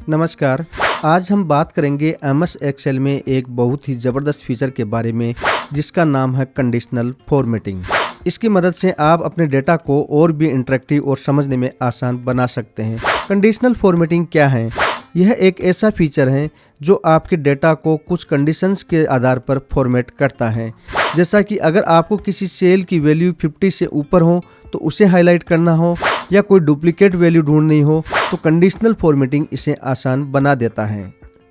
नमस्कार। आज हम बात करेंगे एमएस एक्सेल में एक बहुत ही ज़बरदस्त फीचर के बारे में जिसका नाम है कंडीशनल फॉर्मेटिंग। इसकी मदद से आप अपने डेटा को और भी इंटरेक्टिव और समझने में आसान बना सकते हैं। कंडीशनल फॉर्मेटिंग क्या है? यह एक ऐसा फीचर है जो आपके डेटा को कुछ कंडीशंस के आधार पर फॉर्मेट करता है। जैसा कि अगर आपको किसी सेल की वैल्यू 50 से ऊपर हो तो उसे हाईलाइट करना हो या कोई डुप्लीकेट वैल्यू ढूंढनी हो तो कंडीशनल फॉर्मेटिंग इसे आसान बना देता है।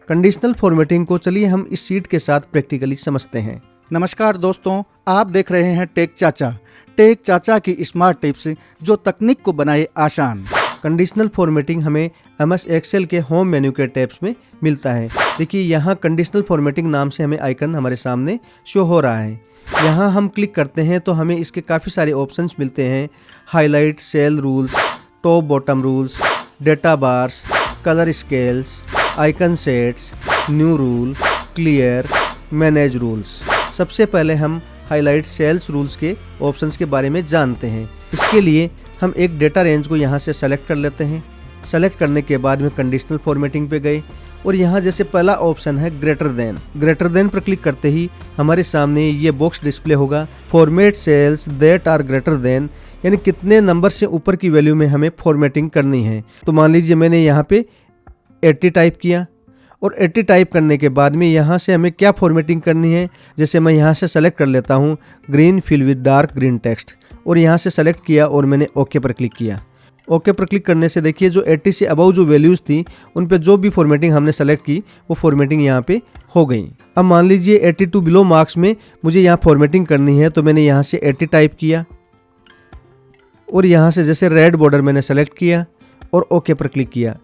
कंडीशनल फॉर्मेटिंग को चलिए हम इस शीट के साथ प्रैक्टिकली समझते हैं। नमस्कार दोस्तों, आप देख रहे हैं टेक चाचा की स्मार्ट टिप्स जो तकनीक को बनाए आसान। कंडीशनल फॉर्मेटिंग हमें एमएस एक्सेल के होम मेन्यू के टैब्स में मिलता है। देखिए यहाँ कंडीशनल फॉर्मेटिंग नाम से हमें आइकन हमारे सामने शो हो रहा है। यहाँ हम क्लिक करते हैं तो हमें इसके काफ़ी सारे ऑप्शंस मिलते हैं। Highlight, cell rules, top bottom rules, data bars, colour scales, icon sets, new rule, clear, manage rules. सबसे पहले हम हाईलाइट सेल्स रूल्स के ऑप्शंस के बारे में जानते हैं। इसके लिए हम एक डेटा रेंज को यहाँ से सेलेक्ट कर लेते हैं। सेलेक्ट करने के बाद में कंडीशनल फॉर्मेटिंग पे गए और यहाँ जैसे पहला ऑप्शन है ग्रेटर देन पर क्लिक करते ही हमारे सामने ये बॉक्स डिस्प्ले होगा। Format cells that are greater than, यानी कितने नंबर से ऊपर की वैल्यू में हमें फॉर्मेटिंग करनी है। तो मान लीजिए मैंने यहाँ पे 80 टाइप किया और 80 टाइप करने के बाद में यहाँ से हमें क्या फॉर्मेटिंग करनी है। जैसे मैं यहाँ से सेलेक्ट कर लेता हूँ green fill with dark green text और यहाँ से सेलेक्ट किया और मैंने ओके पर क्लिक किया। ओके पर क्लिक करने से देखिए जो 80 से अबव जो वैल्यूज़ थी उन पे जो भी फॉर्मेटिंग हमने सेलेक्ट की वो फॉर्मेटिंग यहाँ पे हो गई। अब मान लीजिए 82 बिलो मार्क्स में मुझे यहाँ फॉर्मेटिंग करनी है तो मैंने यहाँ से 80 टाइप किया और यहाँ से जैसे रेड बॉर्डर मैंने सेलेक्ट किया और ओके पर क्लिक किया।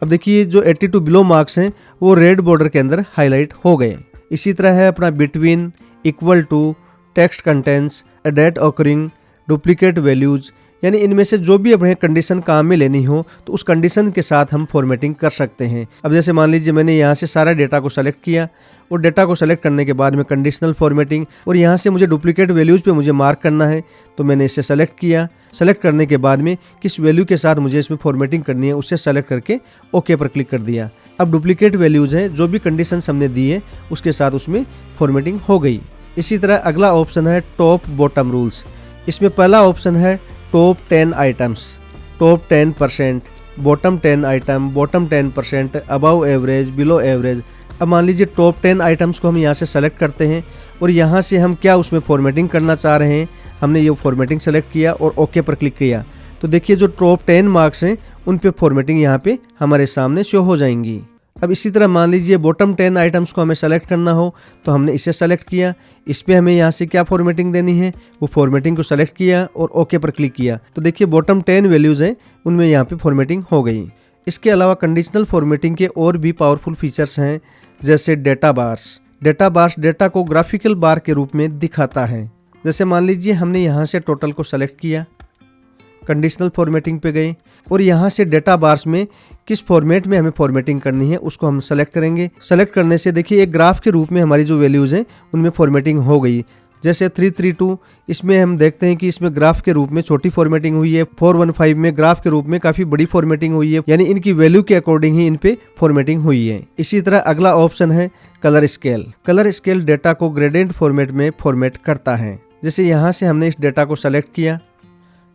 अब देखिए जो 82 बिलो मार्क्स हैं वो रेड बॉर्डर के अंदर हाईलाइट हो गए। इसी तरह है अपना between, equal to, text contents, date occurring, duplicate values, यानी इनमें से जो भी अपने कंडीशन काम में लेनी हो तो उस कंडीशन के साथ हम फॉर्मेटिंग कर सकते हैं। अब जैसे मान लीजिए मैंने यहाँ से सारा डेटा को सेलेक्ट किया और डेटा को सेलेक्ट करने के बाद में कंडीशनल फॉर्मेटिंग और यहाँ से मुझे डुप्लीकेट वैल्यूज़ पे मुझे मार्क करना है तो मैंने इसे सेलेक्ट किया। सेलेक्ट करने के बाद में किस वैल्यू के साथ मुझे इसमें फॉर्मेटिंग करनी है उसे सेलेक्ट करके ओके पर क्लिक कर दिया। अब डुप्लीकेट वैल्यूज़ हैं जो भी कंडीशन हमने दी है उसके साथ उसमें फॉर्मेटिंग हो गई। इसी तरह अगला ऑप्शन है टॉप बॉटम रूल्स। इसमें पहला ऑप्शन है top 10 items, top 10%, bottom 10 item, bottom 10%, above average, below average. अब मान लीजिए टॉप 10 आइटम्स को हम यहाँ से सेलेक्ट करते हैं और यहाँ से हम क्या उसमें फॉर्मेटिंग करना चाह रहे हैं। हमने ये फॉर्मेटिंग सेलेक्ट किया और ओके पर क्लिक किया तो देखिए जो टॉप 10 मार्क्स हैं उन पे फॉर्मेटिंग यहाँ पे हमारे सामने शो हो जाएंगी। अब इसी तरह मान लीजिए बॉटम 10 आइटम्स को हमें सेलेक्ट करना हो तो हमने इसे सेलेक्ट किया। इस पे हमें यहाँ से क्या फॉर्मेटिंग देनी है वो फॉर्मेटिंग को सेलेक्ट किया और ओके पर क्लिक किया तो देखिए बॉटम 10 वैल्यूज़ हैं उनमें यहाँ पे फॉर्मेटिंग हो गई। इसके अलावा कंडीशनल फॉर्मेटिंग के और भी पावरफुल फीचर्स हैं जैसे डेटा बार्स डेटा को ग्राफिकल बार के रूप में दिखाता है। जैसे मान लीजिए हमने यहाँ से टोटल को सेलेक्ट किया, कंडीशनल फॉर्मेटिंग पे गए और यहाँ से डेटा बार्स में किस फॉर्मेट में हमें फॉर्मेटिंग करनी है उसको हम सेलेक्ट करेंगे। सेलेक्ट करने से देखिए एक ग्राफ के रूप में हमारी जो वैल्यूज़ हैं उनमें फॉर्मेटिंग हो गई। जैसे 332 इसमें हम देखते हैं कि इसमें ग्राफ के रूप में छोटी फॉर्मेटिंग हुई है। 415 में ग्राफ के रूप में काफ़ी बड़ी फॉर्मेटिंग हुई है, यानी इनकी वैल्यू के अकॉर्डिंग ही इन पे फॉर्मेटिंग हुई है। इसी तरह अगला ऑप्शन है कलर स्केल डेटा को ग्रेडियंट फॉर्मेट में फॉर्मेट करता है। जैसे यहाँ से हमने इस डेटा को सेलेक्ट किया,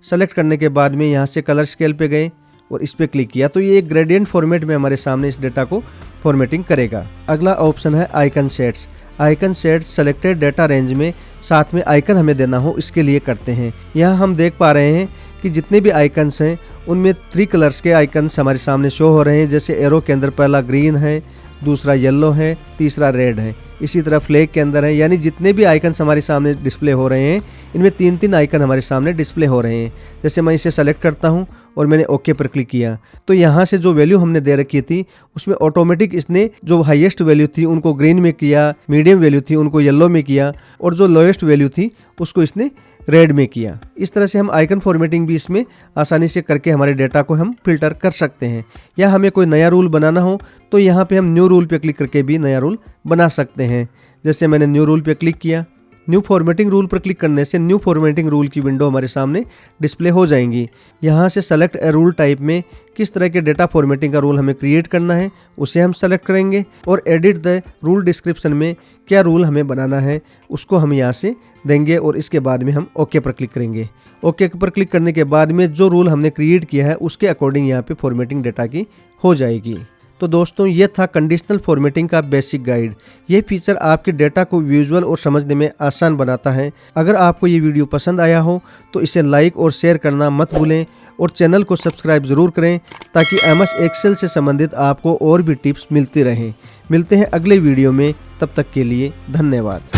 सेलेक्ट करने के बाद में यहाँ से कलर स्केल पे गए और इस पे क्लिक किया तो ये एक ग्रेडियंट फॉर्मेट में हमारे सामने इस डेटा को फॉर्मेटिंग करेगा। अगला ऑप्शन है icon sets selected data range में साथ में आइकन हमें देना हो इसके लिए करते हैं। यहाँ हम देख पा रहे हैं कि जितने भी आइकन्स हैं उनमें 3 कलर्स के आइकन्स हमारे सामने शो हो रहे हैं। जैसे एरो के अंदर पहला ग्रीन है, दूसरा येलो है, तीसरा रेड है। इसी तरह फ्लैग के अंदर है, यानी जितने भी आइकन्स हमारे सामने डिस्प्ले हो रहे हैं इनमें 3 आइकन हमारे सामने डिस्प्ले हो रहे हैं। जैसे मैं इसे सेलेक्ट करता हूं और मैंने ओके पर क्लिक किया तो यहाँ से जो वैल्यू हमने दे रखी थी उसमें ऑटोमेटिक इसने जो हाईएस्ट वैल्यू थी उनको ग्रीन में किया, मीडियम वैल्यू थी उनको येलो में किया और जो लोएस्ट वैल्यू थी उसको इसने रेड में किया। इस तरह से हम आइकन फॉर्मेटिंग भी इसमें आसानी से करके हमारे डेटा को हम फिल्टर कर सकते हैं। या हमें कोई नया रूल बनाना हो तो यहाँ पे हम न्यू रूल पे क्लिक करके भी नया रूल बना सकते हैं। जैसे मैंने न्यू रूल पे क्लिक किया, न्यू फॉर्मेटिंग रूल पर क्लिक करने से न्यू फॉर्मेटिंग रूल की विंडो हमारे सामने डिस्प्ले हो जाएंगी। यहाँ से सेलेक्ट ए रूल टाइप में किस तरह के डेटा फॉर्मेटिंग का रूल हमें क्रिएट करना है उसे हम सेलेक्ट करेंगे और एडिट द रूल डिस्क्रिप्शन में क्या रूल हमें बनाना है उसको हम यहाँ से देंगे और इसके बाद में हम ओके पर क्लिक करेंगे। ओके पर क्लिक करने के बाद में जो रूल हमने क्रिएट किया है उसके अकॉर्डिंग यहाँ पे फॉर्मेटिंग डेटा की हो जाएगी। तो दोस्तों ये था कंडीशनल फॉर्मेटिंग का बेसिक गाइड। ये फीचर आपके डेटा को विजुअल और समझने में आसान बनाता है। अगर आपको ये वीडियो पसंद आया हो तो इसे लाइक और शेयर करना मत भूलें और चैनल को सब्सक्राइब ज़रूर करें ताकि MS एक्सेल से संबंधित आपको और भी टिप्स मिलती रहें। मिलते हैं अगले वीडियो में, तब तक के लिए धन्यवाद।